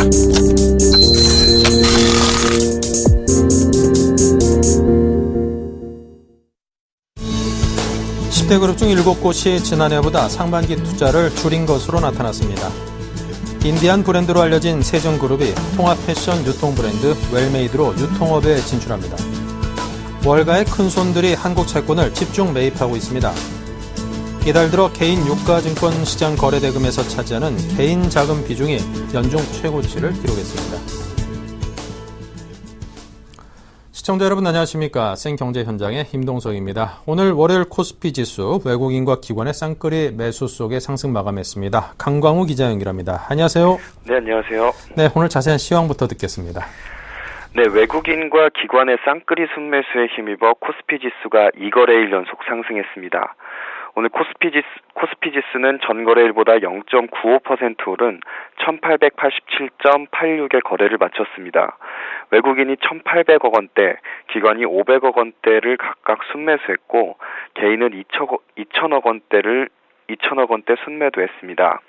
10대 그룹 중 7곳이 지난해보다 상반기 투자를 줄인 것으로 나타났습니다. 인디안 브랜드로 알려진 세정그룹이 통합 패션 유통 브랜드 웰메이드로 유통업에 진출합니다. 월가의 큰손들이 한국 채권을 집중 매입하고 있습니다. 이달 들어 개인 유가증권 시장 거래대금에서 차지하는 개인 자금 비중이 연중 최고치를 기록했습니다. 시청자 여러분 안녕하십니까. 생경제 현장의 임동석입니다. 오늘 월요일 코스피 지수 외국인과 기관의 쌍끌이 매수 속에 상승 마감했습니다. 강광우 기자 연결합니다. 안녕하세요. 네, 안녕하세요. 네, 오늘 자세한 시황부터 듣겠습니다. 네, 외국인과 기관의 쌍끌이 순매수에 힘입어 코스피 지수가 2거래일 연속 상승했습니다. 오늘 코스피 지수는 전거래일보다 0.95% 오른 1887.86의 거래를 마쳤습니다. 외국인이 1,800억 원대, 기관이 500억 원대를 각각 순매수했고 개인은 2천억 원대 순매도 했습니다.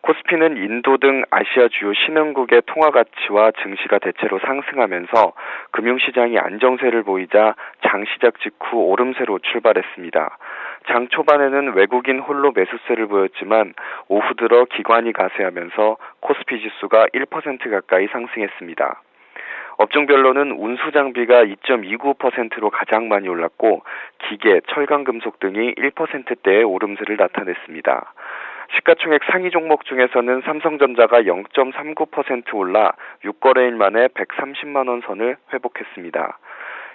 코스피는 인도 등 아시아 주요 신흥국의 통화 가치와 증시가 대체로 상승하면서 금융시장이 안정세를 보이자 장 시작 직후 오름세로 출발했습니다. 장 초반에는 외국인 홀로 매수세를 보였지만 오후 들어 기관이 가세하면서 코스피 지수가 1% 가까이 상승했습니다. 업종별로는 운수장비가 2.29%로 가장 많이 올랐고 기계, 철강금속 등이 1%대의 오름세를 나타냈습니다. 시가총액 상위 종목 중에서는 삼성전자가 0.39% 올라 6거래일 만에 130만 원 선을 회복했습니다.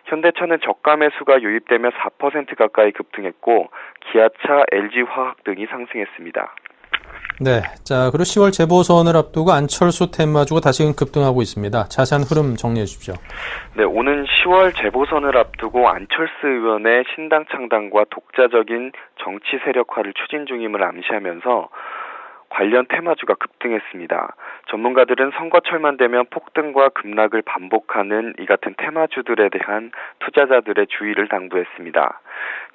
현대차는 저가 매수가 유입되며 4% 가까이 급등했고 기아차, LG화학 등이 상승했습니다. 네, 자 그리고 10월 재보선을 앞두고 안철수 테마주가 다시금 급등하고 있습니다. 자세한 흐름 정리해 주십시오. 네, 오는 10월 재보선을 앞두고 안철수 의원의 신당 창당과 독자적인 정치 세력화를 추진 중임을 암시하면서 관련 테마주가 급등했습니다. 전문가들은 선거철만 되면 폭등과 급락을 반복하는 이 같은 테마주들에 대한 투자자들의 주의를 당부했습니다.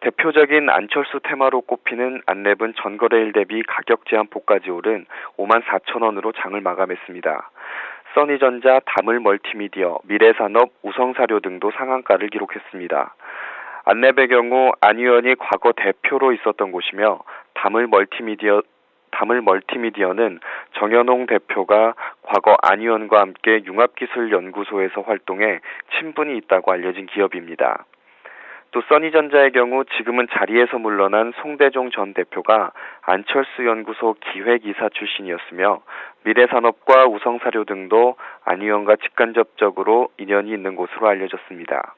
대표적인 안철수 테마로 꼽히는 안랩은 전거래일 대비 가격 제한폭까지 오른 54,000원으로 장을 마감했습니다. 써니전자, 다물멀티미디어, 미래산업, 우성사료 등도 상한가를 기록했습니다. 안랩의 경우 안 의원이 과거 대표로 있었던 곳이며 다물멀티미디어는 정현홍 대표가 과거 안 의원과 함께 융합기술연구소에서 활동해 친분이 있다고 알려진 기업입니다. 또 써니전자의 경우 지금은 자리에서 물러난 송대종 전 대표가 안철수 연구소 기획이사 출신이었으며 미래산업과 우성사료 등도 안 의원과 직간접적으로 인연이 있는 곳으로 알려졌습니다.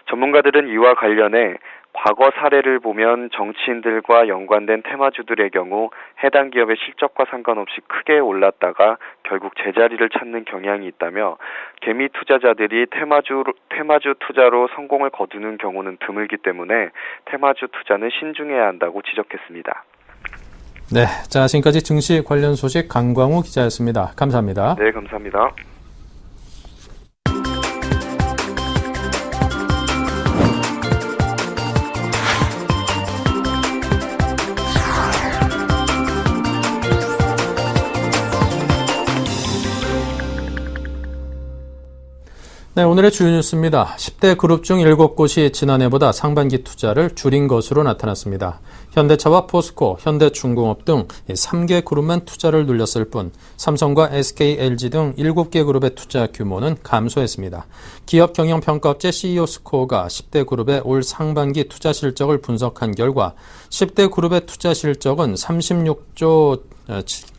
전문가들은 이와 관련해 과거 사례를 보면 정치인들과 연관된 테마주들의 경우 해당 기업의 실적과 상관없이 크게 올랐다가 결국 제자리를 찾는 경향이 있다며 개미 투자자들이 테마주 투자로 성공을 거두는 경우는 드물기 때문에 테마주 투자는 신중해야 한다고 지적했습니다. 네, 자 지금까지 증시 관련 소식 강광우 기자였습니다. 감사합니다. 네, 감사합니다. 네, 오늘의 주요 뉴스입니다. 10대 그룹 중 7곳이 지난해보다 상반기 투자를 줄인 것으로 나타났습니다. 현대차와 포스코, 현대중공업 등 3개 그룹만 투자를 늘렸을 뿐 삼성과 SK, LG 등 7개 그룹의 투자 규모는 감소했습니다. 기업경영평가업체 CEO스코어가 10대 그룹의 올 상반기 투자 실적을 분석한 결과 10대 그룹의 투자 실적은 36조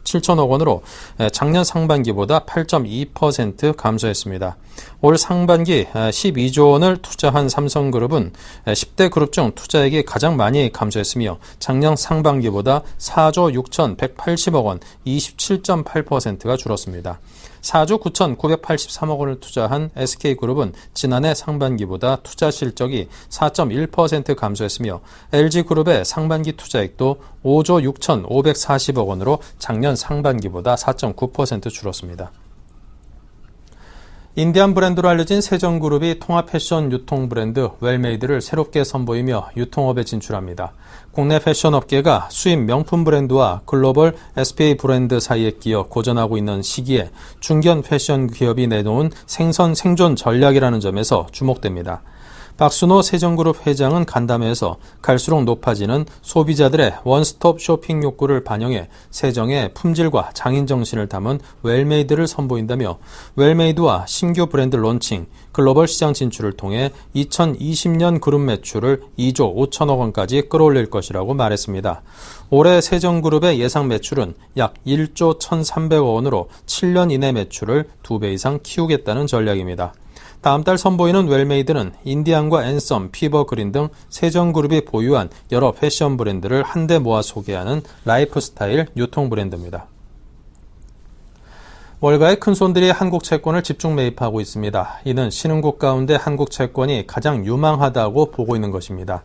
7천억 원으로 작년 상반기보다 8.2% 감소했습니다. 올 상반기 12조 원을 투자한 삼성그룹은 10대 그룹 중 투자액이 가장 많이 감소했으며 작년 상반기보다 4조 6,180억 원, 27.8%가 줄었습니다. 4조 9,983억 원을 투자한 SK그룹은 지난해 상반기보다 투자 실적이 4.1% 감소했으며 LG그룹의 상반기 투자액도 5조 6,540억 원으로 작년 상반기보다 4.9% 줄었습니다. 인디안 브랜드로 알려진 세정그룹이 통합 패션 유통 브랜드 웰메이드를 새롭게 선보이며 유통업에 진출합니다. 국내 패션 업계가 수입 명품 브랜드와 글로벌 SPA 브랜드 사이에 끼어 고전하고 있는 시기에 중견 패션 기업이 내놓은 생존 전략이라는 점에서 주목됩니다. 박순호 세정그룹 회장은 간담회에서 갈수록 높아지는 소비자들의 원스톱 쇼핑 욕구를 반영해 세정의 품질과 장인 정신을 담은 웰메이드를 선보인다며 웰메이드와 신규 브랜드 론칭, 글로벌 시장 진출을 통해 2020년 그룹 매출을 2조 5천억 원까지 끌어올릴 것이라고 말했습니다. 올해 세정그룹의 예상 매출은 약 1조 1,300억 원으로 7년 이내 매출을 2배 이상 키우겠다는 전략입니다. 다음 달 선보이는 웰메이드는 인디안과 앤썸, 피버그린 등 세정그룹이 보유한 여러 패션 브랜드를 한데 모아 소개하는 라이프스타일 유통 브랜드입니다. 월가의 큰 손들이 한국 채권을 집중 매입하고 있습니다. 이는 신흥국 가운데 한국 채권이 가장 유망하다고 보고 있는 것입니다.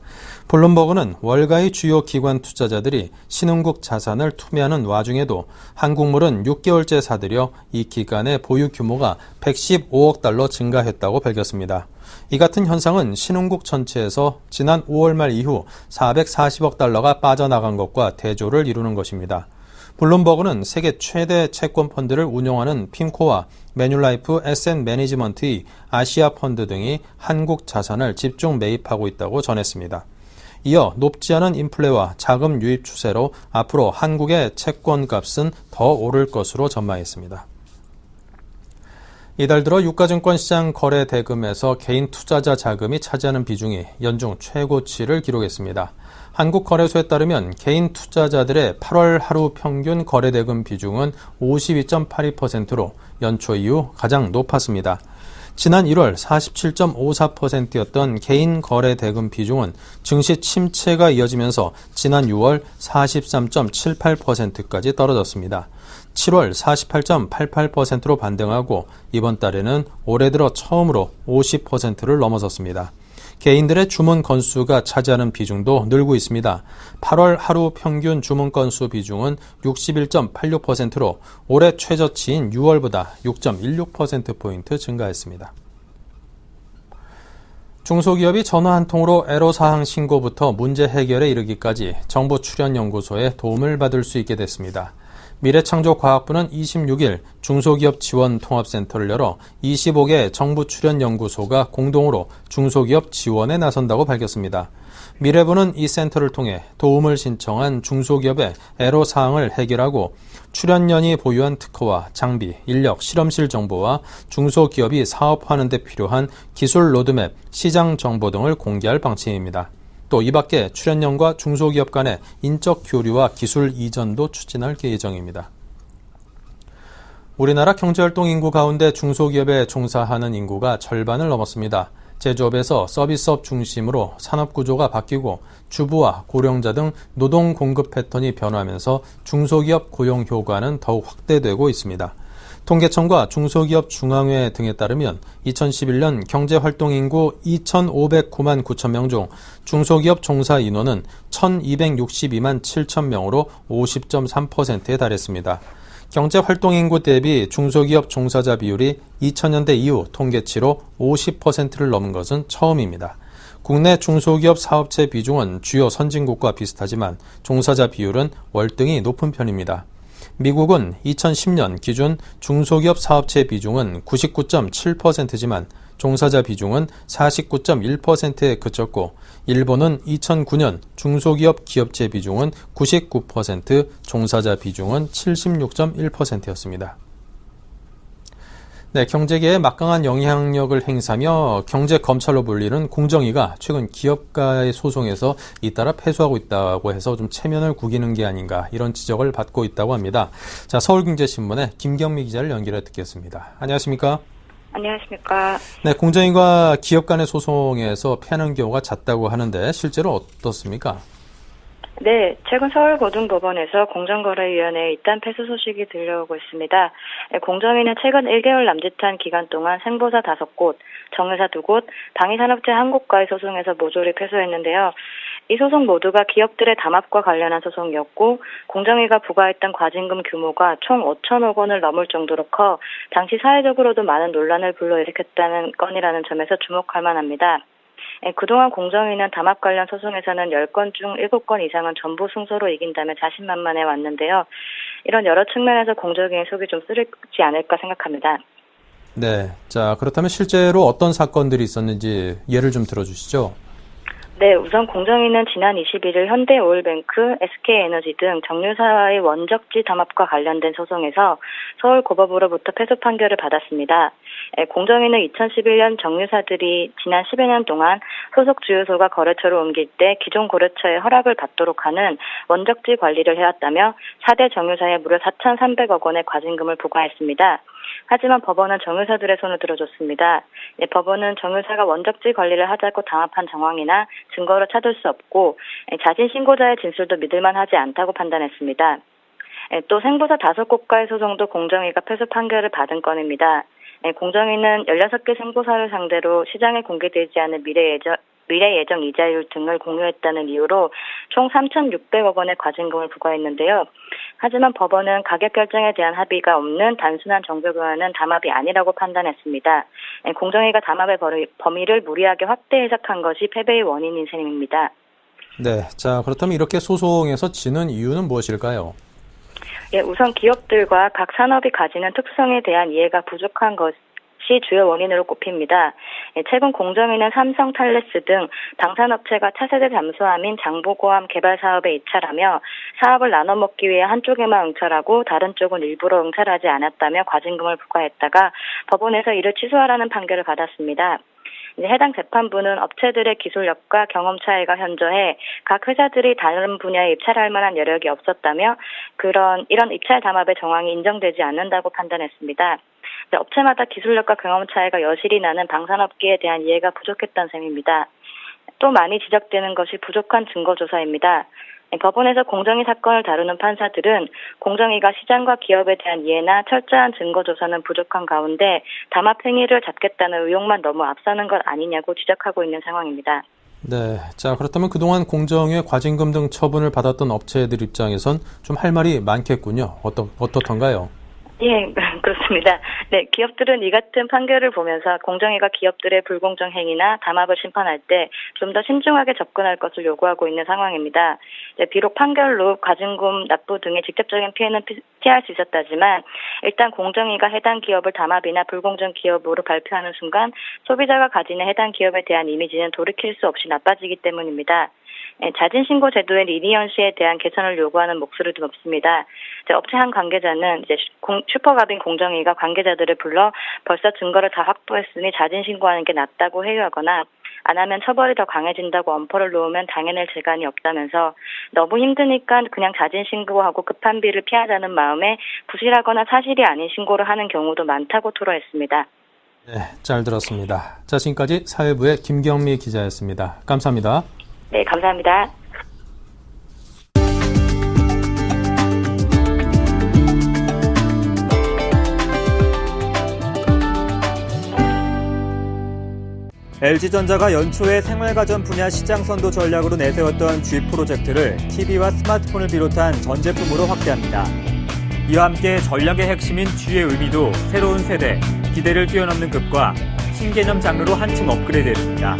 블룸버그는 월가의 주요 기관 투자자들이 신흥국 자산을 투매하는 와중에도 한국물은 6개월째 사들여 이 기간의 보유 규모가 115억 달러 증가했다고 밝혔습니다. 이 같은 현상은 신흥국 전체에서 지난 5월 말 이후 440억 달러가 빠져나간 것과 대조를 이루는 것입니다. 블룸버그는 세계 최대 채권 펀드를 운영하는 핌코와 매뉴라이프 에셋 매니지먼트의 아시아 펀드 등이 한국 자산을 집중 매입하고 있다고 전했습니다. 이어 높지 않은 인플레와 자금 유입 추세로 앞으로 한국의 채권 값은 더 오를 것으로 전망했습니다. 이달 들어 유가증권 시장 거래 대금에서 개인 투자자 자금이 차지하는 비중이 연중 최고치를 기록했습니다. 한국거래소에 따르면 개인 투자자들의 8월 하루 평균 거래 대금 비중은 52.82%로 연초 이후 가장 높았습니다. 지난 1월 47.54%였던 개인 거래 대금 비중은 증시 침체가 이어지면서 지난 6월 43.78%까지 떨어졌습니다. 7월 48.88%로 반등하고 이번 달에는 올해 들어 처음으로 50%를 넘어섰습니다. 개인들의 주문 건수가 차지하는 비중도 늘고 있습니다. 8월 하루 평균 주문 건수 비중은 61.86%로 올해 최저치인 6월보다 6.16%포인트 증가했습니다. 중소기업이 전화 한 통으로 애로사항 신고부터 문제 해결에 이르기까지 정부 출연연구소의 도움을 받을 수 있게 됐습니다. 미래창조과학부는 26일 중소기업 지원 통합센터를 열어 25개 정부 출연 연구소가 공동으로 중소기업 지원에 나선다고 밝혔습니다. 미래부는 이 센터를 통해 도움을 신청한 중소기업의 애로사항을 해결하고 출연연이 보유한 특허와 장비, 인력, 실험실 정보와 중소기업이 사업하는 데 필요한 기술 로드맵, 시장 정보 등을 공개할 방침입니다. 또 이 밖에 출연연과 중소기업 간의 인적 교류와 기술 이전도 추진할 예정입니다. 우리나라 경제활동 인구 가운데 중소기업에 종사하는 인구가 절반을 넘었습니다. 제조업에서 서비스업 중심으로 산업구조가 바뀌고 주부와 고령자 등 노동 공급 패턴이 변화하면서 중소기업 고용 효과는 더욱 확대되고 있습니다. 통계청과 중소기업 중앙회 등에 따르면 2011년 경제활동 인구 2,509만 9천 명 중 중소기업 종사 인원은 1,262만 7천 명으로 50.3%에 달했습니다. 경제활동 인구 대비 중소기업 종사자 비율이 2000년대 이후 통계치로 50%를 넘은 것은 처음입니다. 국내 중소기업 사업체 비중은 주요 선진국과 비슷하지만 종사자 비율은 월등히 높은 편입니다. 미국은 2010년 기준 중소기업 사업체 비중은 99.7%지만 종사자 비중은 49.1%에 그쳤고 일본은 2009년 중소기업 기업체 비중은 99%, 종사자 비중은 76.1%였습니다. 네, 경제계에 막강한 영향력을 행사하며 경제검찰로 불리는 공정위가 최근 기업가의 소송에서 잇따라 패소하고 있다고 해서 좀 체면을 구기는 게 아닌가 이런 지적을 받고 있다고 합니다. 자, 서울경제신문의 김경미 기자를 연결해 듣겠습니다. 안녕하십니까? 안녕하십니까? 네, 공정위가 기업 간의 소송에서 패하는 경우가 잦다고 하는데 실제로 어떻습니까? 네, 최근 서울고등법원에서 공정거래위원회의 이단 패소 소식이 들려오고 있습니다. 공정위는 최근 1개월 남짓한 기간 동안 생보사 5곳, 정유사 2곳, 방위산업체 1곳과의 소송에서 모조리 패소했는데요. 이 소송 모두가 기업들의 담합과 관련한 소송이었고 공정위가 부과했던 과징금 규모가 총 5천억 원을 넘을 정도로 커 당시 사회적으로도 많은 논란을 불러일으켰다는 건이라는 점에서 주목할 만합니다. 그동안 공정위는 담합 관련 소송에서는 10건 중 7건 이상은 전부 승소로 이긴다며 자신만만해 왔는데요. 이런 여러 측면에서 공정위의 속이 좀 쓰리지 않을까 생각합니다. 네, 자 그렇다면 실제로 어떤 사건들이 있었는지 예를 좀 들어주시죠. 네, 우선 공정위는 지난 21일 현대오일뱅크, SK에너지 등 정유사와의 원적지 담합과 관련된 소송에서 서울고법으로부터 패소 판결을 받았습니다. 공정위는 2011년 정유사들이 지난 10여 년 동안 소속 주유소가 거래처를 옮길 때 기존 거래처의 허락을 받도록 하는 원적지 관리를 해왔다며 4대 정유사에 무려 4,300억 원의 과징금을 부과했습니다. 하지만 법원은 정유사들의 손을 들어줬습니다. 법원은 정유사가 원적지 관리를 하자고 담합한 정황이나 증거를 찾을 수 없고 자진 신고자의 진술도 믿을만하지 않다고 판단했습니다. 또 생보사 5곳과의 소송도 공정위가 패소 판결을 받은 건입니다. 공정위는 16개 생보사를 상대로 시장에 공개되지 않은 미래 예정 이자율 등을 공유했다는 이유로 총 3,600억 원의 과징금을 부과했는데요. 하지만 법원은 가격 결정에 대한 합의가 없는 단순한 정보 교환은 담합이 아니라고 판단했습니다. 공정위가 담합의 범위를 무리하게 확대 해석한 것이 패배의 원인인 셈입니다. 네, 자 그렇다면 이렇게 소송에서 지는 이유는 무엇일까요? 우선 기업들과 각 산업이 가지는 특성에 대한 이해가 부족한 것이 주요 원인으로 꼽힙니다. 최근 공정위는 삼성, 탈레스 등 방산업체가 차세대 잠수함인 장보고함 개발 사업에 입찰하며 사업을 나눠먹기 위해 한쪽에만 응찰하고 다른 쪽은 일부러 응찰하지 않았다며 과징금을 부과했다가 법원에서 이를 취소하라는 판결을 받았습니다. 해당 재판부는 업체들의 기술력과 경험 차이가 현저해 각 회사들이 다른 분야에 입찰할 만한 여력이 없었다며 이런 입찰 담합의 정황이 인정되지 않는다고 판단했습니다. 업체마다 기술력과 경험 차이가 여실히 나는 방산업계에 대한 이해가 부족했던 셈입니다. 또 많이 지적되는 것이 부족한 증거조사입니다. 법원에서 공정위 사건을 다루는 판사들은 공정위가 시장과 기업에 대한 이해나 철저한 증거조사는 부족한 가운데 담합 행위를 잡겠다는 의혹만 너무 앞서는 것 아니냐고 지적하고 있는 상황입니다. 네, 자 그렇다면 그동안 공정위의 과징금 등 처분을 받았던 업체들 입장에선 좀 할 말이 많겠군요. 어떻던가요? 예, 그렇습니다. 네, 기업들은 이 같은 판결을 보면서 공정위가 기업들의 불공정 행위나 담합을 심판할 때 좀 더 신중하게 접근할 것을 요구하고 있는 상황입니다. 비록 판결로 과징금 납부 등의 직접적인 피해는 피할 수 있었다지만 일단 공정위가 해당 기업을 담합이나 불공정 기업으로 발표하는 순간 소비자가 가지는 해당 기업에 대한 이미지는 돌이킬 수 없이 나빠지기 때문입니다. 자진신고 제도의 리니언시에 대한 개선을 요구하는 목소리도 높습니다. 업체 한 관계자는 슈퍼갑인 공정위가 관계자들을 불러 벌써 증거를 다 확보했으니 자진신고하는 게 낫다고 회유하거나 안 하면 처벌이 더 강해진다고 엄포를 놓으면 당해낼 재간이 없다면서 너무 힘드니까 그냥 자진신고하고 급한 비를 피하자는 마음에 부실하거나 사실이 아닌 신고를 하는 경우도 많다고 토로했습니다. 네, 잘 들었습니다. 자, 지금까지 사회부의 김경미 기자였습니다. 감사합니다. 네, 감사합니다. LG전자가 연초에 생활가전 분야 시장 선도 전략으로 내세웠던 G 프로젝트를 TV와 스마트폰을 비롯한 전 제품으로 확대합니다. 이와 함께 전략의 핵심인 G의 의미도 새로운 세대, 기대를 뛰어넘는 급과 신개념 장르로 한층 업그레이드했습니다.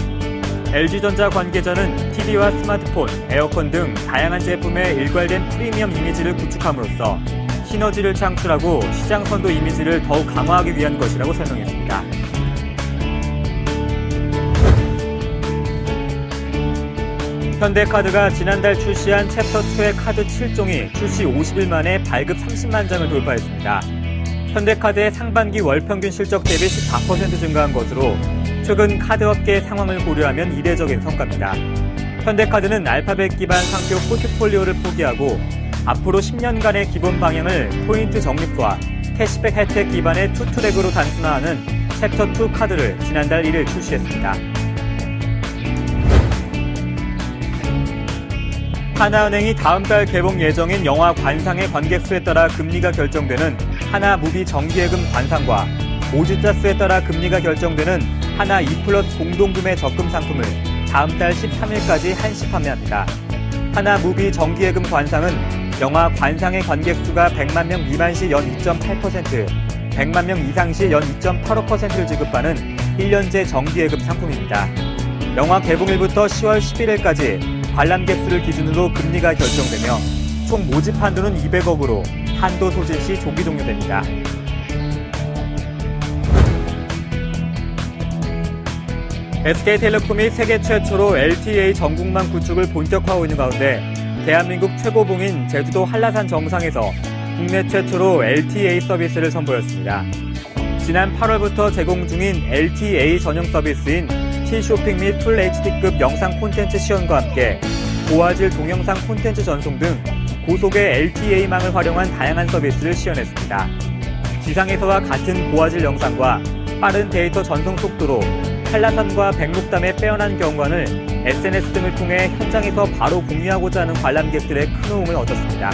LG전자 관계자는 TV와 스마트폰, 에어컨 등 다양한 제품의 일괄된 프리미엄 이미지를 구축함으로써 시너지를 창출하고 시장 선도 이미지를 더욱 강화하기 위한 것이라고 설명했습니다. 현대카드가 지난달 출시한 챕터2의 카드 7종이 출시 50일 만에 발급 30만 장을 돌파했습니다. 현대카드의 상반기 월평균 실적 대비 14% 증가한 것으로 최근 카드업계의 상황을 고려하면 이례적인 성과입니다. 현대카드는 알파벳 기반 상표 포트폴리오를 포기하고 앞으로 10년간의 기본 방향을 포인트 적립과 캐시백 혜택 기반의 투트랙으로 단순화하는 챕터2 카드를 지난달 1일 출시했습니다. 하나은행이 다음 달 개봉 예정인 영화 관상의 관객 수에 따라 금리가 결정되는 하나무비 정기예금 관상과 오주자 수에 따라 금리가 결정되는 하나 2플러스 공동구매 적금 상품을 다음 달 13일까지 한시 판매합니다. 하나무비 정기예금 관상은 영화 관상의 관객 수가 100만 명 미만 시 연 2.8%, 100만 명 이상 시 연 2.85%를 지급하는 1년제 정기예금 상품입니다. 영화 개봉일부터 10월 11일까지 관람객 수를 기준으로 금리가 결정되며 총 모집 한도는 200억으로 한도 소진 시 조기 종료됩니다. SK텔레콤이 세계 최초로 LTE 전국망 구축을 본격화하고 있는 가운데 대한민국 최고봉인 제주도 한라산 정상에서 국내 최초로 LTE 서비스를 선보였습니다. 지난 8월부터 제공 중인 LTE 전용 서비스인 T쇼핑 및 풀 HD급 영상 콘텐츠 시연과 함께 고화질 동영상 콘텐츠 전송 등 고속의 LTE망을 활용한 다양한 서비스를 시연했습니다. 지상에서와 같은 고화질 영상과 빠른 데이터 전송 속도로 한라산과 백록담의 빼어난 경관을 SNS 등을 통해 현장에서 바로 공유하고자 하는 관람객들의 큰 호응을 얻었습니다.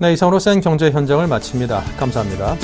네, 이상으로 센 경제 현장을 마칩니다. 감사합니다.